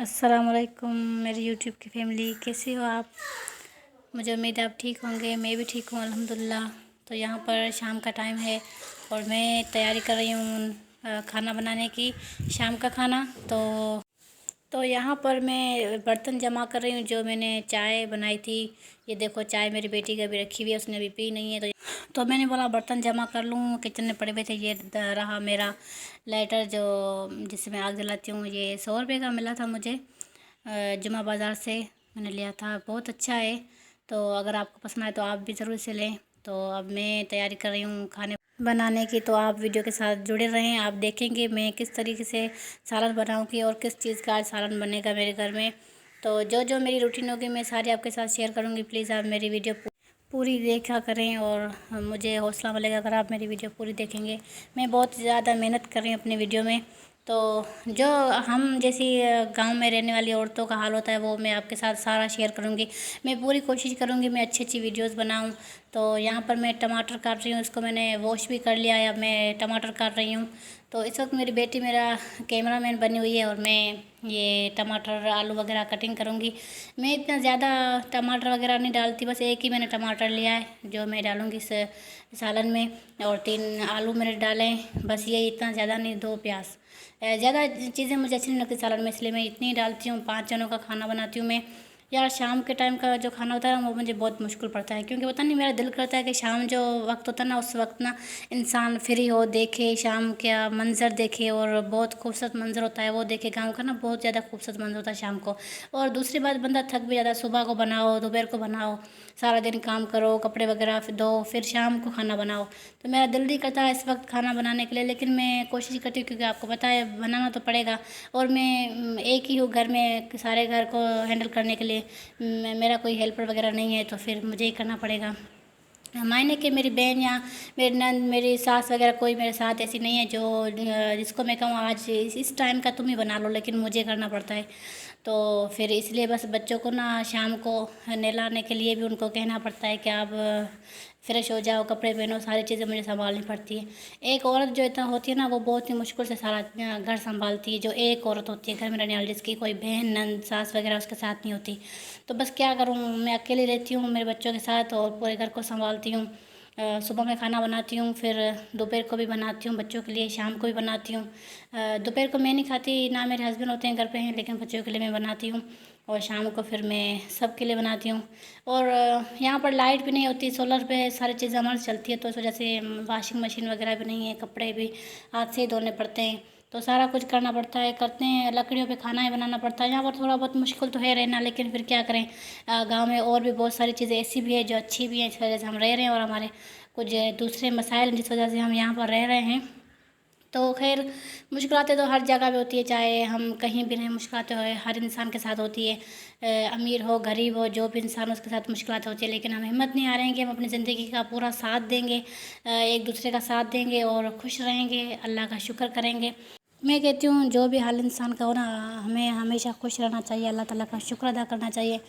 अस्सलामुअलैकुम मेरी यूट्यूब की फैमिली, कैसे हो आप। मुझे उम्मीद है आप ठीक होंगे। मैं भी ठीक हूँ अल्हम्दुलिल्लाह। तो यहाँ पर शाम का टाइम है और मैं तैयारी कर रही हूँ खाना बनाने की, शाम का खाना। तो यहाँ पर मैं बर्तन जमा कर रही हूँ जो मैंने चाय बनाई थी। ये देखो चाय मेरी बेटी का भी रखी हुई है, उसने अभी पी नहीं है। तो मैंने बोला बर्तन जमा कर लूँ, किचन में पड़े हुए थे। ये रहा मेरा लाइटर जो जिससे मैं आग जलाती हूँ। ये 100 रुपये का मिला था मुझे जुमा बाज़ार से, मैंने लिया था। बहुत अच्छा है, तो अगर आपको पसंद आए तो आप भी ज़रूर से लें। तो अब मैं तैयारी कर रही हूँ खाने बनाने की, तो आप वीडियो के साथ जुड़े रहें। आप देखेंगे मैं किस तरीके से सालन बनाऊँगी और किस चीज़ का आज सालन बनेगा मेरे घर में। तो जो जो मेरी रूटीन होगी मैं सारी आपके साथ शेयर करूँगी। प्लीज़ आप मेरी वीडियो पूरी देखा करें और मुझे हौसला मिलेगा अगर आप मेरी वीडियो पूरी देखेंगे। मैं बहुत ज़्यादा मेहनत कर रही हूँ अपनी वीडियो में। तो जो हम जैसी गांव में रहने वाली औरतों का हाल होता है वो मैं आपके साथ सारा शेयर करूँगी। मैं पूरी कोशिश करूँगी मैं अच्छी अच्छी वीडियोस बनाऊँ। तो यहाँ पर मैं टमाटर काट रही हूँ, इसको मैंने वॉश भी कर लिया है। अब मैं टमाटर काट रही हूँ। तो इस वक्त मेरी बेटी मेरा कैमरामैन बनी हुई है और मैं ये टमाटर आलू वगैरह कटिंग करूँगी। मैं इतना ज़्यादा टमाटर वगैरह नहीं डालती, बस एक ही मैंने टमाटर लिया है जो मैं डालूँगी इस सालन में, और 3 आलू मैंने डाले। बस ये इतना ज़्यादा नहीं, 2 प्याज। ज़्यादा चीज़ें मुझे अच्छी नहीं लगती सालन में, इसलिए मैं इतनी डालती हूँ। 5 जनों का खाना बनाती हूँ मैं। यार शाम के टाइम का जो खाना होता है वो मुझे बहुत मुश्किल पड़ता है, क्योंकि पता नहीं मेरा दिल करता है कि शाम जो वक्त होता है ना, उस वक्त ना इंसान फ्री हो, देखे शाम का मंज़र देखे, और बहुत खूबसूरत मंज़र होता है वो देखे। गांव का ना बहुत ज़्यादा खूबसूरत मंज़र होता है शाम को। और दूसरी बात, बंदा थक भी ज़्यादा, सुबह को बनाओ, दोपहर को बनाओ, सारा दिन काम करो, कपड़े वगैरह फिर धो, फिर शाम को खाना बनाओ। तो मेरा दिल नहीं करता है इस वक्त खाना बनाने के लिए, लेकिन मैं कोशिश करती हूँ क्योंकि आपको पता है बनाना तो पड़ेगा। और मैं एक ही हूँ घर में सारे घर को हैंडल करने के लिए। मेरा कोई हेल्पर वगैरह नहीं है, तो फिर मुझे ही करना पड़ेगा। मायने कि मेरी बहन या मेरी नंद, मेरी सास वगैरह कोई मेरे साथ ऐसी नहीं है जो जिसको मैं कहूँ आज इस टाइम का तुम ही बना लो, लेकिन मुझे करना पड़ता है। तो फिर इसलिए बस बच्चों को ना शाम को नहलाने के लिए भी उनको कहना पड़ता है कि आप फ्रेश हो जाओ, कपड़े पहनो, सारी चीज़ें मुझे संभालनी पड़ती है। एक औरत जो इतना होती है ना, वो बहुत ही मुश्किल से सारा घर संभालती है। जो एक औरत होती है घर में रहने वाली, जिसकी कोई बहन नंद सास वगैरह उसके साथ नहीं होती। तो बस क्या करूँ, मैं अकेली रहती हूँ मेरे बच्चों के साथ और पूरे घर को संभालती हूँ। सुबह में खाना बनाती हूँ, फिर दोपहर को भी बनाती हूँ बच्चों के लिए, शाम को भी बनाती हूँ। दोपहर को मैं नहीं खाती, ना मेरे हस्बैंड होते हैं घर पे हैं, लेकिन बच्चों के लिए मैं बनाती हूँ। और शाम को फिर मैं सबके लिए बनाती हूँ। और यहाँ पर लाइट भी नहीं होती, सोलर पे सारी चीज़ें हमारी चलती है, तो इस वजह से वाशिंग मशीन वगैरह भी नहीं है, कपड़े भी हाथ से ही धोने पड़ते हैं। तो सारा कुछ करना पड़ता है, करते हैं। लकड़ियों पे खाना ही बनाना पड़ता है। यहाँ पर थोड़ा बहुत मुश्किल तो है रहना, लेकिन फिर क्या करें। गांव में और भी बहुत सारी चीज़ें ऐसी भी है जो अच्छी भी हैं, इस वजह से हम रह रहे हैं। और हमारे कुछ दूसरे मसाइल जिस वजह से हम यहाँ पर रह रहे हैं। तो खैर मुश्किलातें तो हर जगह पे होती है, चाहे हम कहीं भी रहें, मुश्किलातें हर इंसान के साथ होती है। अमीर हो गरीब हो, जो भी इंसान उसके साथ मुश्किलात होती है। लेकिन हम हिम्मत नहीं हारेंगे कि हम अपनी ज़िंदगी का पूरा साथ देंगे, एक दूसरे का साथ देंगे और खुश रहेंगे, अल्लाह का शुक्र करेंगे। मैं कहती हूँ जो भी हाल इंसान का हो ना, हमें हमेशा खुश रहना चाहिए, अल्लाह ताला का शुक्र अदा करना चाहिए।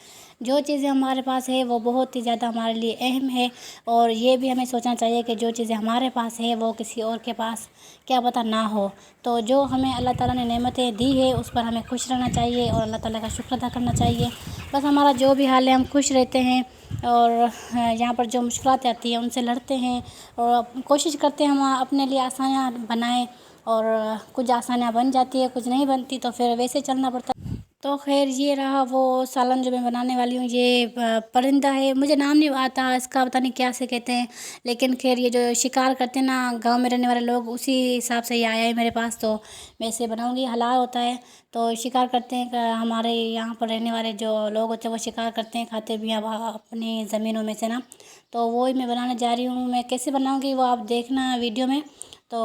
जो चीज़ें हमारे पास है वो बहुत ही ज़्यादा हमारे लिए अहम है। और ये भी हमें सोचना चाहिए कि जो चीज़ें हमारे पास है वो किसी और के पास क्या पता ना हो। तो जो हमें अल्लाह ताला ने नेमतें दी है उस पर हमें खुश रहना चाहिए और अल्लाह ताला का शुक्र अदा करना चाहिए। बस हमारा जो भी हाल है हम खुश रहते हैं, और यहाँ पर जो मुश्किलात आती हैं उनसे लड़ते हैं और कोशिश करते हैं हम अपने लिए आसानियाँ बनाएं। और कुछ आसानियाँ बन जाती है, कुछ नहीं बनती, तो फिर वैसे चलना पड़ता है। तो खैर ये रहा वो सालन जो मैं बनाने वाली हूँ। ये परिंदा है, मुझे नाम नहीं आता इसका, पता नहीं क्या से कहते हैं। लेकिन खैर ये जो शिकार करते हैं ना गांव में रहने वाले लोग, उसी हिसाब से ये आया है मेरे पास। तो मैं इसे बनाऊँगी, हलाल होता है। तो शिकार करते हैं हमारे यहाँ पर रहने वाले जो लोग होते हैं, वो शिकार करते हैं, खाते भी हैं अपनी ज़मीनों में से ना। तो वो ही मैं बनाने जा रही हूँ। मैं कैसे बनाऊँगी वो आप देखना वीडियो में। तो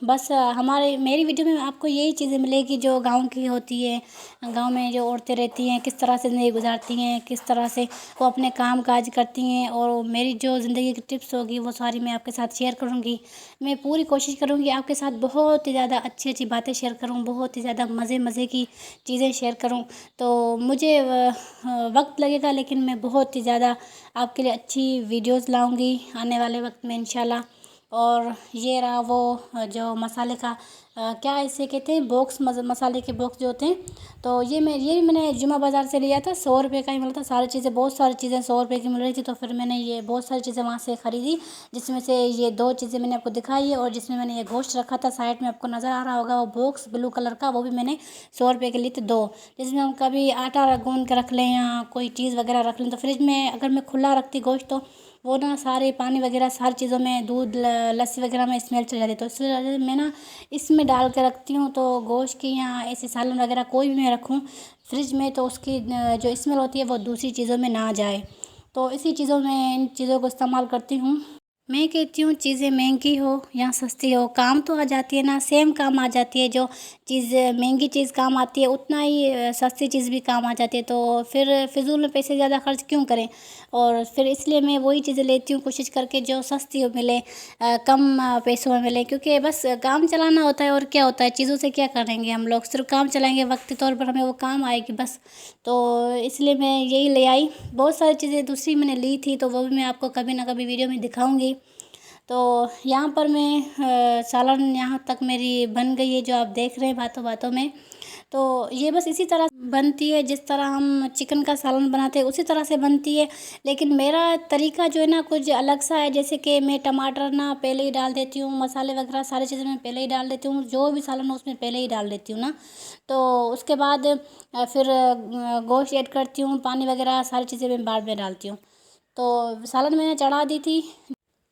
बस हमारे मेरी वीडियो में आपको यही चीज़ें मिलेगी जो गांव की होती है। गांव में जो औरतें रहती हैं किस तरह से ज़िंदगी गुजारती हैं, किस तरह से वो अपने काम काज करती हैं, और मेरी जो ज़िंदगी की टिप्स होगी वो सारी मैं आपके साथ शेयर करूंगी। मैं पूरी कोशिश करूंगी आपके साथ बहुत ही ज़्यादा अच्छी अच्छी बातें शेयर करूं, बहुत ही ज़्यादा मज़े मज़े की चीज़ें शेयर करूं। तो मुझे वक्त लगेगा, लेकिन मैं बहुत ही ज़्यादा आपके लिए अच्छी वीडियोज़ लाऊँगी आने वाले वक्त में इंशाल्लाह। और ये रहा वो जो मसाले का क्या इसे कहते हैं, बॉक्स, मसाले के बॉक्स जो होते हैं। तो ये मैंने जुमा बाज़ार से लिया था, 100 रुपये का ही मिला था। सारी चीज़ें, बहुत सारी चीज़ें 100 रुपये की मिल रही थी। तो फिर मैंने ये बहुत सारी चीज़ें वहाँ से ख़रीदी, जिसमें से ये 2 चीज़ें मैंने आपको दिखाई है। और जिसमें मैंने ये गोश्त रखा था साइड में, आपको नज़र आ रहा होगा वो बॉक्स ब्लू कलर का, वो भी मैंने 100 रुपये के लिए थे 2। जिसमें हम कभी आटा गूँध के रख लें या कोई चीज़ वगैरह रख लें, तो फ्रिज में अगर मैं खुला रखती गोश्त, तो वो ना सारे पानी वगैरह सारी चीज़ों में, दूध लस्सी वगैरह में स्मेल चल जाती। तो इस वजह से मैं ना इसमें डाल के रखती हूँ। तो गोश्त की या ऐसे सालन वगैरह कोई भी मैं रखूँ फ्रिज में, तो उसकी जो स्मेल होती है वो दूसरी चीज़ों में ना जाए। तो इसी चीज़ों में, इन चीज़ों को इस्तेमाल करती हूँ। मैं कहती हूँ चीज़ें महंगी हो या सस्ती हो, काम तो आ जाती है ना, सेम काम आ जाती है। जो चीज़ महंगी चीज़ काम आती है, उतना ही सस्ती चीज़ भी काम आ जाती है। तो फिर फिजूल में पैसे ज़्यादा खर्च क्यों करें। और फिर इसलिए मैं वही चीज़ें लेती हूँ, कोशिश करके जो सस्ती हो मिले, कम पैसों में मिले। क्योंकि बस काम चलाना होता है, और क्या होता है, चीज़ों से क्या करेंगे हम लोग, सिर्फ काम चलाएंगे, वक्ती तौर पर हमें वो काम आएगी बस। तो इसलिए मैं यही ले आई। बहुत सारी चीज़ें दूसरी मैंने ली थी, तो वो भी मैं आपको कभी ना कभी वीडियो में दिखाऊंगी। तो यहाँ पर मैं सालन यहाँ तक मेरी बन गई है, जो आप देख रहे हैं बातों बातों में। तो ये बस इसी तरह बनती है, जिस तरह हम चिकन का सालन बनाते हैं उसी तरह से बनती है। लेकिन मेरा तरीका जो है ना कुछ अलग सा है। जैसे कि मैं टमाटर ना पहले ही डाल देती हूँ, मसाले वगैरह सारी चीज़ें मैं पहले ही डाल देती हूँ, जो भी सालन हो उसमें पहले ही डाल देती हूँ ना। तो उसके बाद फिर गोश्त ऐड करती हूँ, पानी वगैरह सारी चीज़ें मैं बाद में डालती हूँ। तो सालन मैंने चढ़ा दी थी।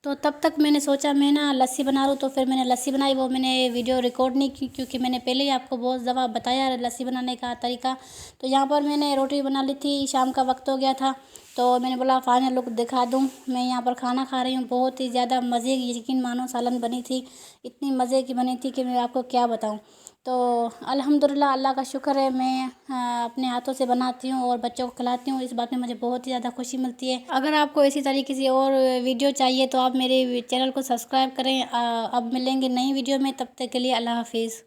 तो तब तक मैंने सोचा मैं ना लस्सी बना लूँ। तो फिर मैंने लस्सी बनाई, वो मैंने वीडियो रिकॉर्ड नहीं की, क्योंकि मैंने पहले ही आपको बहुत दफ़ा बताया है लस्सी बनाने का तरीका। तो यहाँ पर मैंने रोटी बना ली थी, शाम का वक्त हो गया था। तो मैंने बोला फाइनल लुक दिखा दूँ। मैं यहाँ पर खाना खा रही हूँ, बहुत ही ज़्यादा मज़े की, यकीन मानो, सालन बनी थी। इतनी मज़े की बनी थी कि मैं आपको क्या बताऊँ। तो अल्हम्दुलिल्लाह, अल्लाह का शुक्र है, मैं अपने हाथों से बनाती हूँ और बच्चों को खिलाती हूँ। इस बात में मुझे बहुत ही ज़्यादा खुशी मिलती है। अगर आपको इसी तरीके से और वीडियो चाहिए तो आप मेरे चैनल को सब्सक्राइब करें। अब मिलेंगे नई वीडियो में, तब तक के लिए अल्लाह हाफिज़।